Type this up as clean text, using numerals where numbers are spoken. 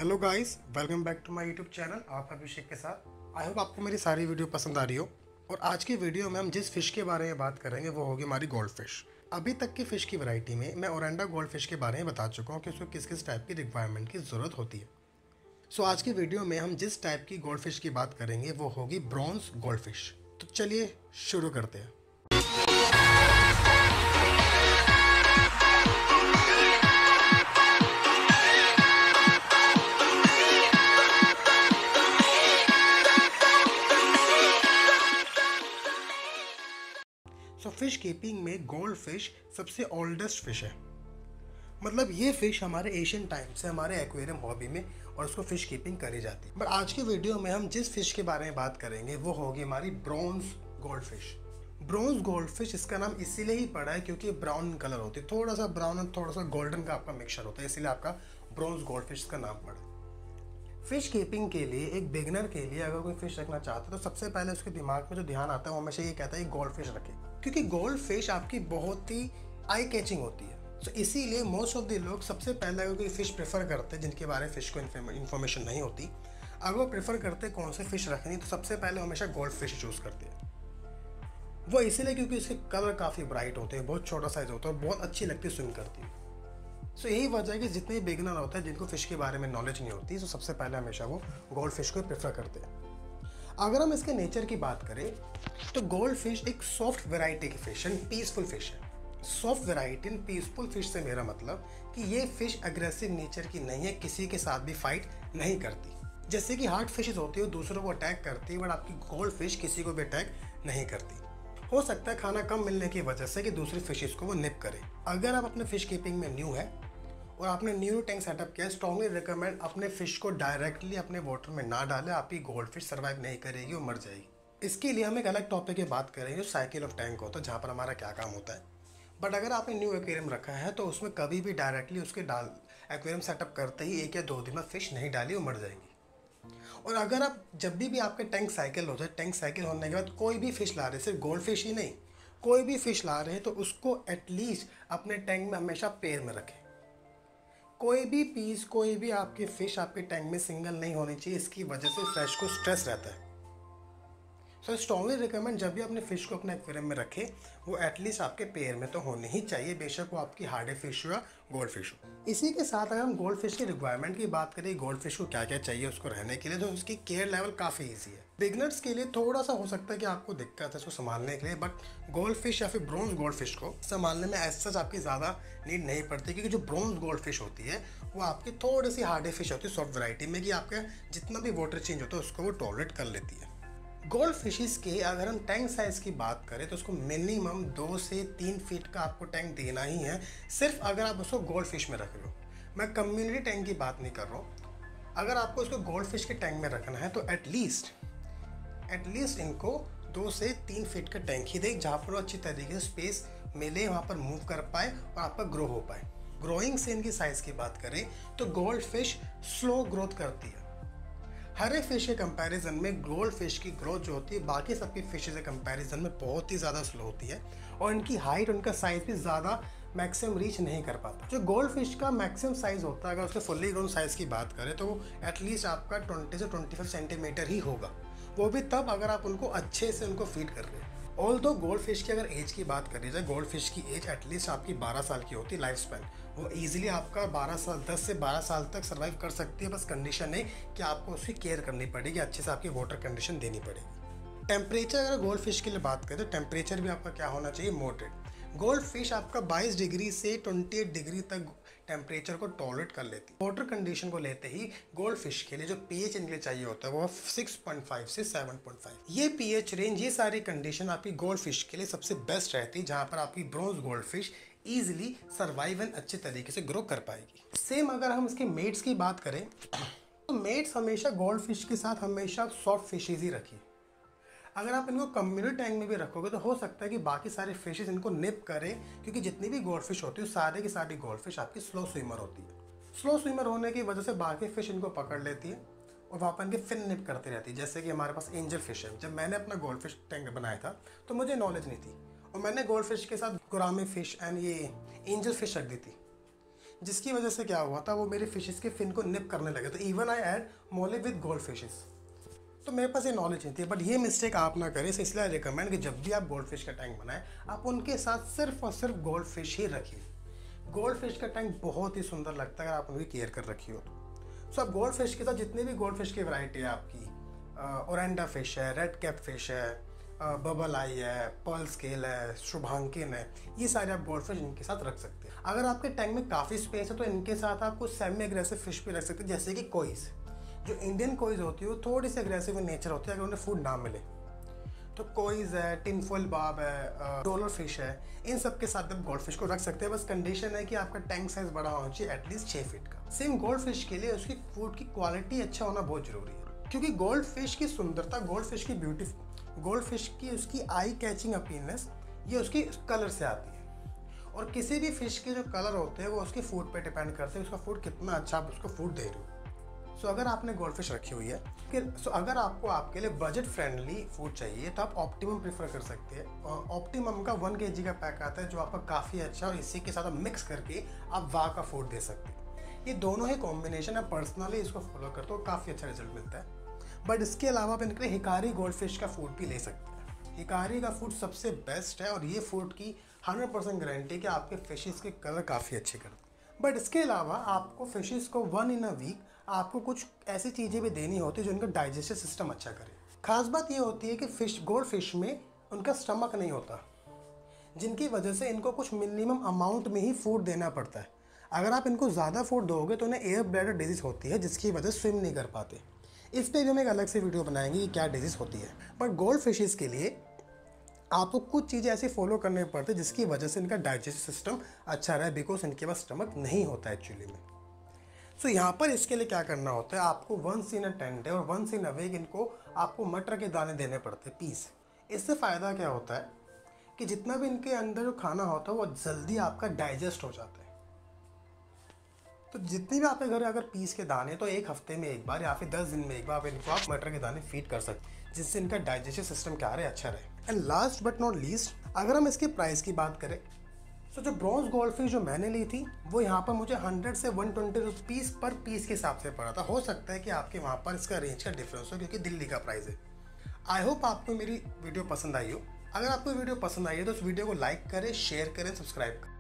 Hello guys, welcome back to my YouTube channel. आप अभिषेक के साथ। आई होप आपको मेरी सारी वीडियो पसंद आ रही हो। और आज की वीडियो में हम जिस फ़िश के बारे में बात करेंगे वो होगी हमारी गोल्ड फिश। अभी तक की फ़िश की वैरायटी में मैं ओरेंडा गोल्ड फिश के बारे में बता चुका हूँ कि उसको किस किस टाइप की रिक्वायरमेंट की ज़रूरत होती है। सो आज की वीडियो में हम जिस टाइप की गोल्ड फिश की बात करेंगे वो होगी ब्रॉन्ज गोल्ड फिश। तो चलिए शुरू करते हैं। सो फिश कीपिंग में गोल्ड फिश सबसे ओल्डेस्ट फिश है। मतलब ये फिश हमारे एशियन टाइम से हमारे एक्वेरियम हॉबी में और उसको फिश कीपिंग करी जाती है। बट आज की वीडियो में हम जिस फिश के बारे में बात करेंगे वो होगी हमारी bronze gold fish. Bronze gold fish इसका नाम इसीलिए ही पड़ा है क्योंकि ब्राउन कलर होती है, थोड़ा सा ब्राउन और थोड़ा सा गोल्डन का आपका मिक्सचर होता है, इसीलिए आपका ब्रॉन्ज गोल्ड फिश का नाम पड़ा। फिश कीपिंग के लिए एक बिगनर के लिए अगर कोई फिश रखना चाहता है तो सबसे पहले उसके दिमाग में जो ध्यान आता है वो हमेशा ये कहता है गोल्ड फिश रखे, क्योंकि गोल्ड फिश आपकी बहुत ही आई कैचिंग होती है। तो इसीलिए मोस्ट ऑफ द लोग सबसे पहले अगर कोई फिश प्रेफर करते हैं जिनके बारे में फिश को इन्फॉर्मेशन नहीं होती, अगर वो प्रेफर करते हैं कौन से फिश रखनी तो सबसे पहले हमेशा गोल्ड फिश चूज़ करते हैं। वो इसीलिए क्योंकि उसके कलर काफ़ी ब्राइट होते हैं, बहुत छोटा साइज होता है और बहुत अच्छी लगती है स्विम करती है। सो यही वजह है कि जितने भी बिगिनर होते हैं जिनको फिश के बारे में नॉलेज नहीं होती, तो सबसे पहले हमेशा वो गोल्ड फिश को प्रेफर करते हैं। अगर हम इसके नेचर की बात करें तो गोल्ड फिश एक सॉफ्ट वैरायटी की फिश है, पीसफुल फिश है। Soft variety and peaceful fish से मेरा मतलब कि ये फिश अग्रेसिव नेचर की नहीं है, किसी के साथ भी फाइट नहीं करती। जैसे कि हार्ड फिशेज होती है वो दूसरों को अटैक करती है, बट आपकी गोल्ड फिश किसी को भी अटैक नहीं करती। हो सकता है खाना कम मिलने की वजह से कि दूसरी फिशेज को वो निप करे। अगर आप अपने फिश कीपिंग में न्यू है और आपने न्यू टैंक सेटअप किया, स्ट्रांगली रिकमेंड अपने फिश को डायरेक्टली अपने वाटर में ना डालें। आपकी गोल्ड फिश सर्वाइव नहीं करेगी, वो मर जाएगी। इसके लिए हम एक अलग टॉपिक की बात करेंगे जो साइकिल ऑफ टैंक होता है, जहाँ पर हमारा क्या काम होता है। बट अगर आपने न्यू एक्वेरियम रखा है तो उसमें कभी भी डायरेक्टली उसके एक्वेरियम सेटअप करते ही 1 या 2 दिन में फिश नहीं डाली, वो मर जाएंगी। और अगर आप जब भी आपके टैंक साइकिल हो जाए, टैंक साइकिल होने के बाद कोई भी फिश ला रहे, सिर्फ गोल्ड फिश ही नहीं, कोई भी फिश ला रहे हैं तो उसको एटलीस्ट अपने टैंक में हमेशा पेयर में रखें। कोई भी पीस, कोई भी आपकी फिश आपके टैंक में सिंगल नहीं होनी चाहिए, इसकी वजह से फ्रेश को स्ट्रेस रहता है। सो स्ट्रॉन्गली रिकमेंड जब भी अपने फिश को अपने एक्वेरियम में रखें वो एटलीस्ट आपके पेयर में तो होने ही चाहिए, बेशक वो आपकी हार्डे फिश हो या गोल्ड फिश हो। इसी के साथ अगर हम गोल्ड फिश की रिक्वायरमेंट की बात करें, गोल्ड फिश को क्या क्या चाहिए उसको रहने के लिए, तो उसकी केयर लेवल काफ़ी ईजी है। बिगनर्स के लिए थोड़ा सा हो सकता है कि आपको दिक्कत है इसको संभालने के लिए, बट गोल्ड फिश या फिर ब्रॉन्ज गोल्ड फिश को संभालने में एज सच आपकी ज़्यादा नीड नहीं पड़ती, क्योंकि जो ब्रॉन्ज गोल्ड फिश होती है वो आपकी थोड़ी सी हार्डे फिश होती है, सॉफ्ट वैरायटी में, कि आपका जितना भी वाटर चेंज होता है उसको वो टॉलरेट कर लेती है। गोल्ड फिशेस के अगर हम टैंक साइज की बात करें तो उसको मिनिमम 2 से 3 फीट का आपको टैंक देना ही है, सिर्फ अगर आप उसको गोल्ड फिश में रख रहे हो। मैं कम्युनिटी टैंक की बात नहीं कर रहा हूँ। अगर आपको उसको गोल्ड फिश के टैंक में रखना है तो एटलीस्ट इनको 2 से 3 फीट का टैंक ही दे, जहाँ पर वो अच्छी तरीके से स्पेस मिले, वहाँ पर मूव कर पाए और आपका ग्रो हो पाए। ग्रोइंग से इनकी साइज़ की बात करें तो गोल्ड फिश स्लो ग्रोथ करती है। हर एक फिश के कंपैरिजन में गोल्ड फिश की ग्रोथ जो होती है बाकी सबकी फिशेज के कंपैरिजन में बहुत ही ज़्यादा स्लो होती है, और इनकी हाइट, उनका साइज़ भी ज़्यादा मैक्सिमम रीच नहीं कर पाता। जो गोल्ड फिश का मैक्सिमम साइज़ होता है, अगर उसके फुल्ली ग्रोन साइज़ की बात करें तो एटलीस्ट आपका 20 से 25 सेंटीमीटर ही होगा, वो भी तब अगर आप उनको अच्छे से उनको फीड कर रहे हैं। ऑल दो गोल्ड फिश की अगर एज की बात करी जाए, गोल्ड फिश की एज एटलीस्ट आपकी 12 साल की होती है लाइफ स्पैन। वो ईजिली आपका 10 से 12 साल तक सर्वाइव कर सकती है, बस कंडीशन है कि आपको उसकी केयर करनी पड़ेगी, अच्छे से आपकी वाटर कंडीशन देनी पड़ेगी। टेम्परेचर अगर गोल्ड फिश के लिए बात करें तो टेम्परेचर भी आपका क्या होना चाहिए, मॉडरेट। गोल्ड फिश आपका 22 डिग्री से 28 डिग्री तक टेम्परेचर को टॉलरेट कर लेती है। वाटर कंडीशन को लेते ही गोल्ड फिश के लिए जो पीएच इनके लिए चाहिए होता है वो 6.5 से 7.5। ये पीएच रेंज, ये सारी कंडीशन आपकी गोल्ड फिश के लिए सबसे बेस्ट रहती है, जहाँ पर आपकी bronze gold fish easily survive and अच्छे तरीके से ग्रो कर पाएगी। सेम अगर हम इसके मेट्स की बात करें तो मेट्स हमेशा गोल्ड फिश के साथ हमेशा सॉफ्ट फिशेज ही रखिए। अगर आप इनको कम्युनिटी टैंक में भी रखोगे तो हो सकता है कि बाकी सारे फिशेज इनको निप करें, क्योंकि जितनी भी गोल्ड फिश होती है सारे की सारी गोल्ड फिश आपकी स्लो स्विमर होती है। स्लो स्विमर होने की वजह से बाकी फिश इनको पकड़ लेती है और वहाँ पर इनके फिन निप करती रहती है। जैसे कि हमारे पास एंजल फिश है। जब मैंने अपना गोल्ड फिश टैंक बनाया था तो मुझे नॉलेज नहीं थी और मैंने गोल्ड फिश के साथ गुरामी फिश एंड ये एंजल फिश रख दी थी। जिसकी वजह से क्या हुआ था, वो मेरे फिशेस के फिन को निप करने लगे। तो इवन आई ऐड मोले विद गोल्ड फिशेस। तो मेरे पास ये नॉलेज नहीं थी, बट ये मिस्टेक आप ना करें। इसलिए रिकमेंड कि जब भी आप गोल्ड फिश का टैंक बनाएं, आप उनके साथ सिर्फ और सिर्फ गोल्ड फिश ही रखिए। गोल्ड फिश का टैंक बहुत ही सुंदर लगता है अगर आप उनकी केयर कर रखी हो तो। सो अब गोल्ड फिश के साथ जितने भी गोल्ड फिश की वैरायटी है आपकी, ओरेंडा फिश है, रेड कैप फिश है, बबल आई है, पर्ल स्केल है, शुभांकिन है, ये सारे आप गोल्ड फिश इनके साथ रख सकते हैं। अगर आपके टैंक में काफ़ी स्पेस है तो इनके साथ आप कुछ सेमी एग्रेसिव फिश भी रख सकते हैं, जैसे कि कोइस। जो इंडियन कोइज होती है वो थोड़ी सी एग्रेसिव इन नेचर होती है अगर उन्हें फूड ना मिले। तो कोइज है, टिनफॉइल बाब है, डॉलर फिश है, इन सब के साथ आप गोल्ड फिश को रख सकते हैं। बस कंडीशन है कि आपका टैंक साइज बड़ा होना चाहिए, एटलीस्ट 6 फीट का। सेम गोल्ड फिश के लिए उसकी फूड की क्वालिटी अच्छा होना बहुत जरूरी है, क्योंकि गोल्ड फिश की सुंदरता, गोल्ड फिश की ब्यूटीफुल, गोल्ड फिश की उसकी आई कैचिंग अपीयरेंस ये उसकी कलर से आती है। और किसी भी फिश के जो कलर होते हैं वो उसके फूड पे डिपेंड करते हैं, उसका फूड कितना अच्छा आप उसको फूड दे रहे हो। सो अगर आपने गोल्ड फिश रखी हुई है, फिर अगर आपको आपके लिए बजट फ्रेंडली फूड चाहिए तो आप ऑप्टिमम प्रीफर कर सकते हैं। ऑप्टिमम का 1 kg का पैक आता है जो आपका काफ़ी अच्छा, और इसी के साथ आप मिक्स करके आप वाह का फूड दे सकते हैं। ये दोनों ही कॉम्बिनेशन है, पर्सनली इसको फॉलो करते हो, काफ़ी अच्छा रिजल्ट मिलता है। बट इसके अलावा आप इनके लिए हिकारी गोल्ड फिश का फूड भी ले सकते हैं। हिकारी का फूड सबसे बेस्ट है और ये फूड की 100% गारंटी कि आपके फिशेस के कलर काफ़ी अच्छे करते हैं। बट इसके अलावा आपको फिशेस को 1 in a वीक आपको कुछ ऐसी चीज़ें भी देनी होती है जो उनका डाइजेस्टिव सिस्टम अच्छा करे। खास बात ये होती है कि गोल्ड फिश में उनका स्टमक नहीं होता, जिनकी वजह से इनको कुछ मिनिमम अमाउंट में ही फूड देना पड़ता है। अगर आप इनको ज़्यादा फूड दोगे तो उन्हें एयर ब्लैडर डिजीज़ होती है, जिसकी वजह से स्विम नहीं कर पाते। इस पर भी हम एक अलग से वीडियो बनाएंगे कि क्या डिजीज़ होती है। बट गोल्ड फिशेस के लिए आपको कुछ चीज़ें ऐसी फॉलो करनी पड़ती है जिसकी वजह से इनका डाइजेस्टिव सिस्टम अच्छा रहे, बिकॉज इनके पास स्टमक नहीं होता एक्चुअली में। सो यहाँ पर इसके लिए क्या करना होता है, आपको 1 in a 10 day और 1 in a week इनको आपको मटर के दाने देने पड़ते हैं, पीस। इससे फ़ायदा क्या होता है कि जितना भी इनके अंदर जो खाना होता है वो जल्दी आपका डाइजेस्ट हो जाता है। तो जितनी भी आपके घर अगर पीस के दाने, तो 1 हफ्ते में एक बार या फिर 10 दिन में एक बार इनको आप मटर के दाने फीड कर सकते हैं, जिससे इनका डाइजेस्टिव सिस्टम क्या रहे, अच्छा रहे। And last but not least, अगर हम इसके प्राइस की बात करें तो जो ब्रॉन्ज गोल्ड फिश जो मैंने ली थी वो यहाँ पर मुझे 100 से 120 रुपीज़ पर पीस के हिसाब से पड़ा था। हो सकता है कि आपके वहाँ पर इसका रेंज का डिफरेंस हो, क्योंकि दिल्ली का प्राइस है। आई होप आपको मेरी वीडियो पसंद आई हो। अगर आपको वीडियो पसंद आई है तो इस वीडियो को लाइक करें, शेयर करें, सब्सक्राइब करें।